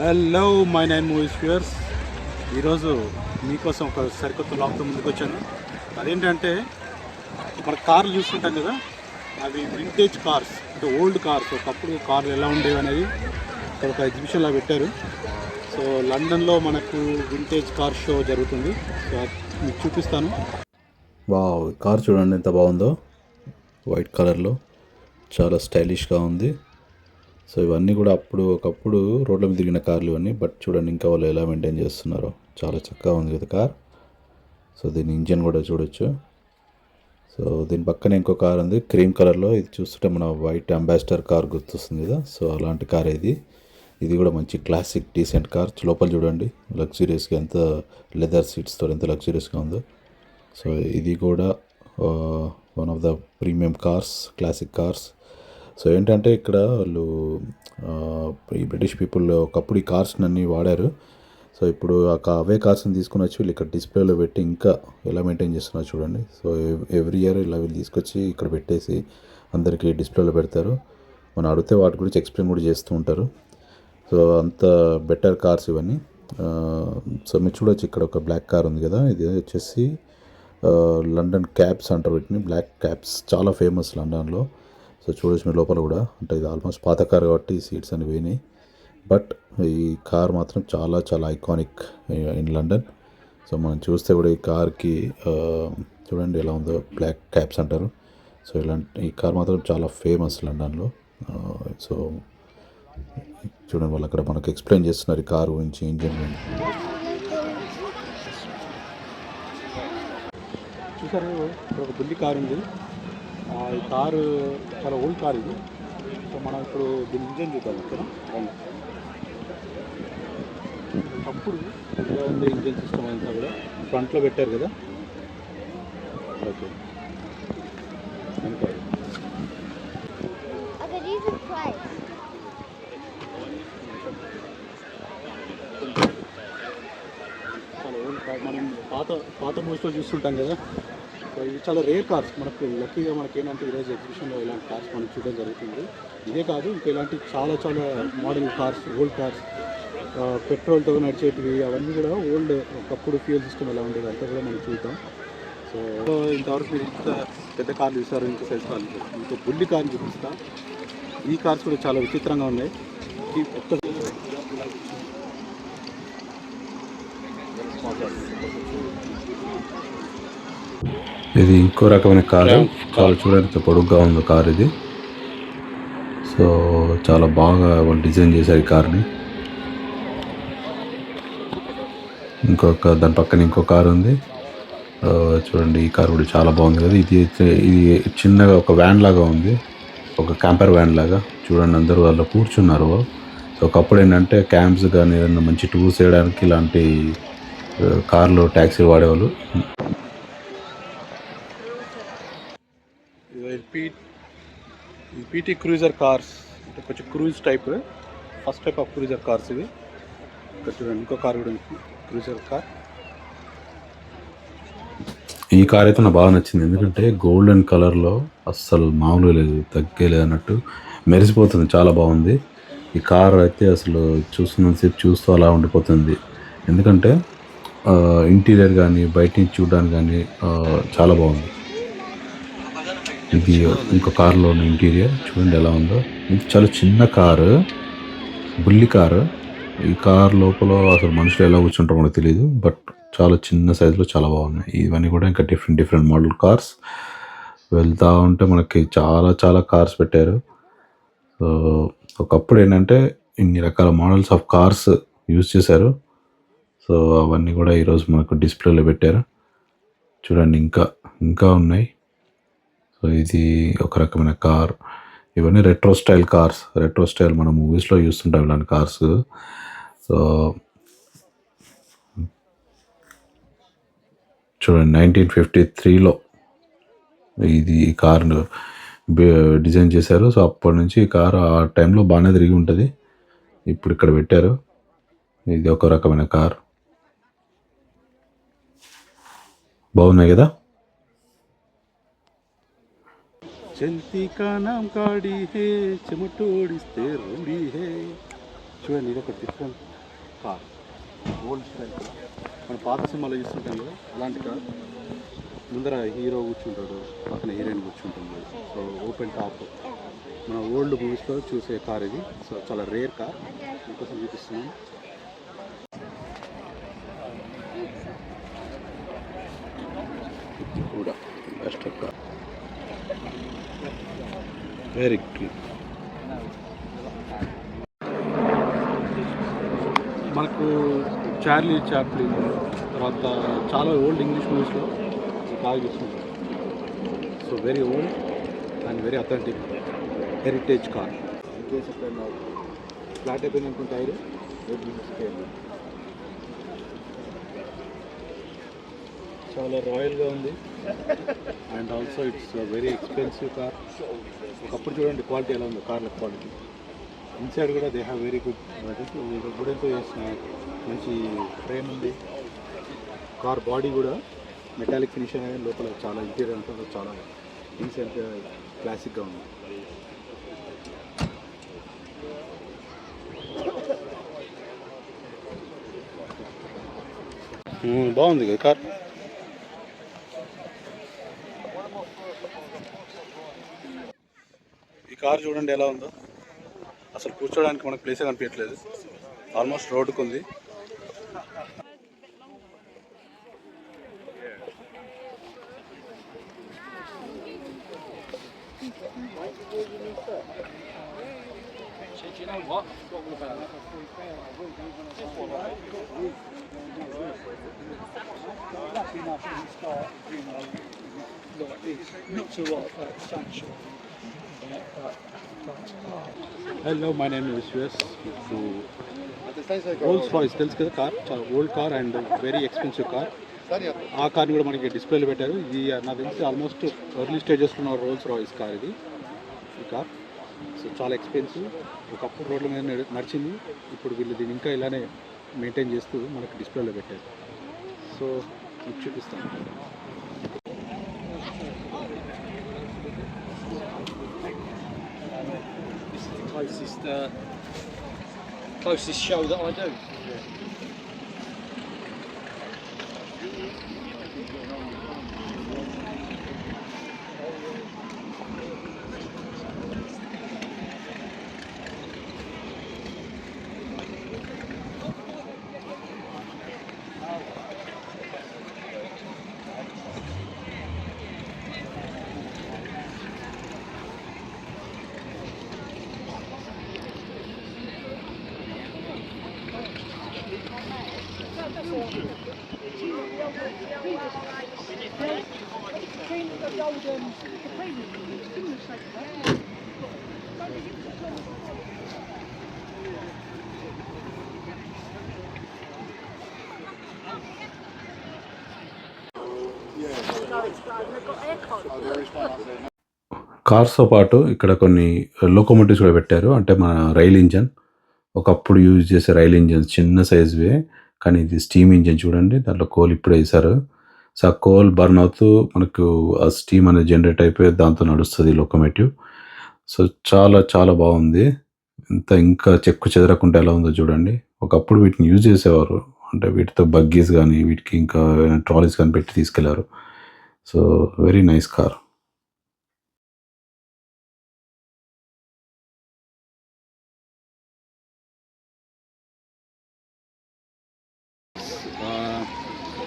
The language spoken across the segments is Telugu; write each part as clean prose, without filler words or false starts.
Hello my name movies viewers. ఈరోజు మీకోసం ఒక సరికొత్త బ్లాగ్తో ముందుకు వచ్చాను. అదేంటంటే మన కార్లు చూస్తుంటాం కదా, అవి వింటేజ్ కార్స్, అంటే ఓల్డ్ కార్స్. ఒకప్పుడు కార్లు ఎలా ఉండేవి అనేది ఇక్కడ ఒక ఎగ్జిబిషన్లో పెట్టారు. సో లండన్లో మనకు వింటేజ్ కార్ షో జరుగుతుంది. సో మీకు చూపిస్తాను. వావ్, కార్ చూడండి ఎంత బాగుందో. వైట్ కలర్లో చాలా స్టైలిష్గా ఉంది. సో ఇవన్నీ కూడా ఒకప్పుడు రోడ్ల మీద తిరిగిన కార్లు ఇవన్నీ. బట్ చూడండి ఇంకా వాళ్ళు ఎలా మెయింటైన్ చేస్తున్నారో, చాలా చక్కగా ఉంది కదా కార్. సో దీని ఇంజన్ కూడా చూడొచ్చు. సో దీని పక్కనే ఇంకో కార్ ఉంది క్రీమ్ కలర్లో. ఇది చూస్తుంటే మన వైట్ అంబాసిడర్ కార్ గుర్తొస్తుంది కదా, సో అలాంటి కార్ ఇది. ఇది కూడా మంచి క్లాసిక్ డీసెంట్ కార్. లోపల చూడండి లగ్జూరియస్గా, ఎంత లెదర్ సీట్స్తో ఎంత లగ్జూరియస్గా ఉందో. సో ఇది కూడా one of the premium cars, classic cars. So ఏంటంటే ఇక్కడ వాళ్ళు ఈ బ్రిటిష్ పీపుల్ ఒకప్పుడు ఈ కార్స్ అన్నీ వాడారు. సో ఇప్పుడు అవే కార్స్ని తీసుకుని వచ్చి వీళ్ళు ఇక్కడ డిస్ప్లేలో పెట్టి ఇంకా ఎలా మెయింటైన్ చేస్తున్నారు చూడండి. సో ఎవ్రీ ఇయర్ ఇలా వీళ్ళు తీసుకొచ్చి ఇక్కడ పెట్టేసి అందరికీ డిస్ప్లేలో పెడతారు. మనం అడిగితే వాటి గురించి ఎక్స్ప్లెయిన్ కూడా చేస్తూ ఉంటారు. సో అంత బెటర్ కార్స్ ఇవన్నీ. సో మీరు చూడొచ్చు ఇక్కడ ఒక బ్లాక్ కార్ ఉంది కదా, ఇది వచ్చేసి లండన్ క్యాబ్స్ అంటారు వీటిని. బ్లాక్ క్యాబ్స్ చాలా ఫేమస్ లండన్లో. సో చూడొచ్చు మీరు లోపల కూడా. అంటే ఇది ఆల్మోస్ట్ పాత కార్ కాబట్టి సీట్స్ అని పోయినాయి. బట్ ఈ కార్ మాత్రం చాలా చాలా ఐకానిక్ ఇన్ లండన్. సో మనం చూస్తే కూడా ఈ కార్కి చూడండి ఎలా ఉందో, బ్లాక్ క్యాబ్స్ అంటారు. సో ఈ కార్ మాత్రం చాలా ఫేమస్ లండన్లో. సో చూడండి వాళ్ళు అక్కడ మనకు ఎక్స్ప్లెయిన్ చేస్తున్నారు ఈ కార్ గురించి, ఇంజిన్ గురించి. చూసారు ఇక్కడ ఒక బుల్లి కార్ ఉంది. ఈ కారు చాలా ఓల్డ్ కార్ ఇది. సో మనం ఇప్పుడు దీని ఇంజన్ చూద్దాం ఇక్కడ. అప్పుడు ఇలా ఉంది ఇంజన్ సిస్టమ్ అంతా కూడా. ఫ్రంట్లో పెట్టారు కదా. ఓకే, చాలా ఓల్డ్ కార్. మనం పాత మూవీస్లో చూస్తుంటాం కదా. సో ఇవి చాలా రేర్ కార్స్. మనకు లక్కీగా మనకి ఏంటంటే ఈరోజు ఎగ్జిబిషన్లో ఇలాంటి కార్స్ మనం చూడడం జరుగుతుంది. ఇదే కాదు, ఇంకా ఇలాంటి చాలా చాలా మోడల్ కార్స్, ఓల్డ్ కార్స్, పెట్రోల్తో నడిచేటివి, అవన్నీ కూడా ఓల్డ్. ఒకప్పుడు ఫ్యూయల్ సిస్టమ్ ఎలా ఉండేది అంతా కూడా మనం చూద్దాం. సో ఇంతవరకు మీరు ఇంత పెద్ద కార్లు చూస్తారు, ఇంకో సైజ్ కార్లు చూస్తారు. ఇంకో బుల్లి కార్ని చూపిస్తా. ఈ కార్స్ కూడా చాలా విచిత్రంగా ఉన్నాయి. ఇది ఇంకో రకమైన కారు. చాలా చూడడానికి పొడుగ్గా ఉంది కార్ ఇది. సో చాలా బాగా వాళ్ళు డిజైన్ చేశారు ఈ కార్ని. దాని పక్కన ఇంకో కారు ఉంది చూడండి. ఈ కార్ కూడా చాలా బాగుంది కదా. ఇది చిన్నగా ఒక వ్యాన్ లాగా ఉంది, ఒక క్యాంపర్ వ్యాన్ లాగా. చూడండి అందరూ వాళ్ళు కూర్చున్నారు. సో ఒకప్పుడు ఏంటంటే క్యాంప్స్ కానీ ఏదైనా మంచి టూర్స్ చేయడానికి ఇలాంటి కార్లు, ట్యాక్సీలు వాడేవాళ్ళు. పీటీ క్రూజర్ కార్స్ అంటే కొంచెం cruise type, first type of cruiser cars ఇవి. ఇక్కడ చూడండి ఇంకో కార్ కూడా క్రూజర్ కార్. ఈ కార్ అయితే నాకు బాగా నచ్చింది, ఎందుకంటే గోల్డెన్ కలర్లో అస్సలు మామూలుగా లేదు, తగ్గలేదు అన్నట్టు మెరిసిపోతుంది. చాలా బాగుంది ఈ కార్ అయితే. అసలు చూస్తున్నంతసేపు చూస్తూ అలా ఉండిపోతుంది. ఎందుకంటే ఇంటీరియర్ కానీ బయట నుంచి చూడడానికి కానీ చాలా బాగుంది. ఇది ఇంకో కార్లో ఉన్న ఇంటీరియర్ చూడండి ఎలా ఉందో. ఇది చాలా చిన్న కారు, బుల్లి కారు. ఈ కార్ లోపల అసలు మనుషులు ఎలా కూర్చుంటారో మనకు తెలియదు, బట్ చాలా చిన్న సైజులో చాలా బాగున్నాయి. ఇవన్నీ కూడా ఇంకా డిఫరెంట్ మోడల్ కార్స్. వెళ్తూ ఉంటే మనకి చాలా చాలా కార్స్ పెట్టారు. సో ఒకప్పుడు ఏంటంటే ఇన్ని రకాల మోడల్స్ ఆఫ్ కార్స్ యూజ్ చేశారు. సో అవన్నీ కూడా ఈరోజు మనకు డిస్ప్లేలో పెట్టారు. చూడండి ఇంకా ఉన్నాయి. సో ఇది ఒక రకమైన కార్. ఇవన్నీ retro style cars. Retro style మనం మూవీస్లో చూస్తుంటాం ఇలాంటి కార్స్. సో చూడండి 1953లో ఈ కార్ను డిజైన్ చేశారు. సో అప్పటి నుంచి ఈ కార్ ఆ టైంలో బాగానే తిరిగి ఉంటుంది. ఇప్పుడు ఇక్కడ పెట్టారు. ఇది ఒక రకమైన కార్. బాగున్నాయి కదా. चलती का नाम गाड़ी है, चिमटोड़िस्ते रूढ़ी है. చూడండి ఇది ఒక different car, old style car. మన పాత సినిమాలో చూస్తుంటాం కదా అలాంటి కార్. ముందర హీరో కూర్చుంటాడు, పక్కన హీరోయిన్ కూర్చుంటుంది. సో ఓపెన్ టాప్ మన ఓల్డ్ మూవీస్లో చూసే కార్ ఇది. సో చాలా రేర్ కార్, మీకోసం చూపిస్తున్నాను. కూడా బెస్ట్ కార్, వెరీ క్లీన్. మనకు చార్లీ చాప్లిన్ తర్వాత చాలా ఓల్డ్ ఇంగ్లీష్ మూవీస్లో ఈ కార్ చూస్తుంటాం. So very old and very authentic heritage car. In case ఎప్పుడైనా ఫ్లాట్ అయిపోయింది అనుకుంటే టైర్ చాలా రాయల్గా ఉంది. And also it's very expensive car. ఒకప్పుడు చూడండి క్వాలిటీ ఎలా ఉంది, కార్ల క్వాలిటీ. ఇన్సైడ్ కూడా దే హ్యావ్ వెరీ గుడ్ గుడెంతో చేసిన మంచి ఫ్రేమ్ ఉంది. కార్ బాడీ కూడా మెటాలిక్ ఫినిష్ అనేది, లోపల చాలా ఇంటీరియర్ అంతా చాలా డీసెంట్ క్లాసిక్గా ఉంది. బాగుంది కదా కార్. ఈ కార్ చూడండి ఎలా ఉందో. అసలు కూర్చోడానికి మనకు ప్లేసే కనిపించట్లేదు, ఆల్మోస్ట్ రోడ్డుకు ఉంది. Hello, my name is Vishwesh. Rolls Royce తెలుసు కదా కార్, చాలా old car and very expensive car. ఆ కార్ని కూడా మనకి డిస్ప్లేలో పెట్టారు. ఇది నాకు తెలిసి ఆల్మోస్ట్ ఎర్లీ స్టేజెస్లో ఉన్న రోల్స్ రాయ్స్ కార్ ఇది. ఈ కార్ సో చాలా ఎక్స్పెన్సివ్. ఒకప్పుడు రోడ్ల మీద నడిచింది, ఇప్పుడు వీళ్ళు దీన్ని ఇంకా ఇలానే మెయింటైన్ చేస్తూ మనకి డిస్ప్లేలో పెట్టారు. సో మీకు చూపిస్తాను. Closest show that I do. కార్స్తో పాటు ఇక్కడ కొన్ని లోకోమోటివ్స్ కూడా పెట్టారు. అంటే మన రైల్ ఇంజన్, ఒకప్పుడు యూజ్ చేసే రైల్ ఇంజన్స్ చిన్న సైజువే, కానీ ఇది స్టీమ్ ఇంజన్ చూడండి. దాంట్లో కోల్ ఇప్పుడే వేశారు. సో ఆ కోల్ బర్న్ అవుతూ మనకు ఆ స్టీమ్ అనేది జనరేట్ అయిపోయి దాంతో నడుస్తుంది లోకోమోటివ్. సో చాలా చాలా బాగుంది. ఇంకా చెక్కు చెదరకుండా ఎలా ఉందో చూడండి. ఒకప్పుడు వీటిని యూజ్ చేసేవారు, అంటే వీటితో బగ్గీస్ కానీ వీటికి ఇంకా ట్రాలీస్ కానీ పెట్టి తీసుకెళ్లారు. So very nice car.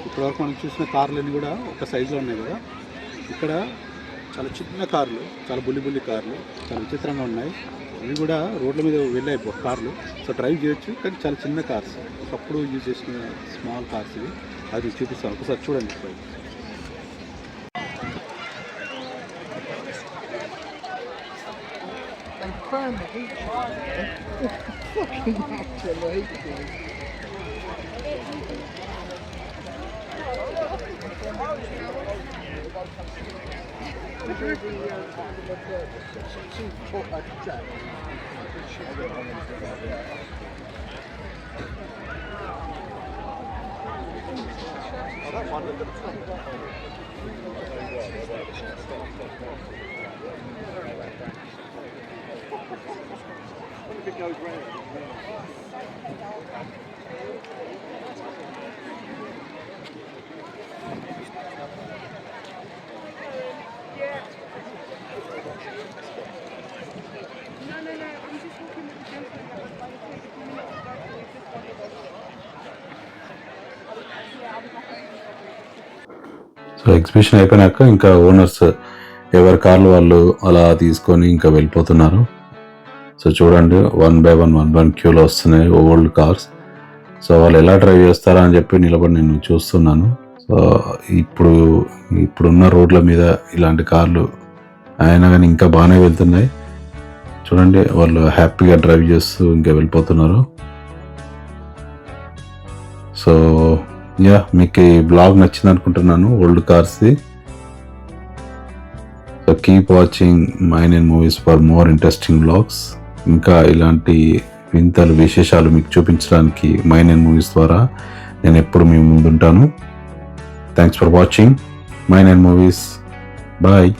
ఇప్పటివరకు మనం చూసిన కార్లన్నీ కూడా ఒక సైజులో ఉన్నాయి కదా. ఇక్కడ చాలా చిన్న కార్లు, చాలా బుల్లి కార్లు, చాలా విచిత్రంగా ఉన్నాయి. ఇవి కూడా రోడ్ల మీద వెళ్ళాయి కార్లు. సో డ్రైవ్ చేయొచ్చు, కానీ చాలా చిన్న కార్స్, ఒకప్పుడు యూజ్ చేసిన స్మాల్ కార్స్ ఇవి. అది చూపిస్తాను, ఒకసారి చూడండి. it goes round. No, I'm just walking with the gentleman that was by the place a few minutes ago, so we've just wanted to... so exhibition అయిపోయినాక ఇంకా ఓనర్స్ ఎవరి కార్లు వాళ్ళు అలా తీసుకొని ఇంకా వెళ్ళిపోతున్నారు. సో చూడండి 1 by 1 క్యూలో వస్తున్నాయి ఓల్డ్ కార్స్. సో వాళ్ళు ఎలా డ్రైవ్ చేస్తారా అని చెప్పి నిలబడి నేను చూస్తున్నాను. సో ఇప్పుడున్న రోడ్ల మీద ఇలాంటి కార్లు అయినా కానీ ఇంకా బాగానే వెళ్తున్నాయి. చూడండి వాళ్ళు హ్యాపీగా డ్రైవ్ చేస్తూ ఇంకా వెళ్ళిపోతున్నారు. సో మీకు ఈ బ్లాగ్ నచ్చింది అనుకుంటున్నాను ఓల్డ్ కార్స్ది. So keep watching mine and movies for more interesting blogs. ఇంకా ఇలాంటి వింతలు విశేషాలు మీకు చూపించడానికి మైన్ అండ్ మూవీస్ ద్వారా నేను ఎప్పుడు మీ ముందుంటాను. Thanks for watching mine and movies. Bye.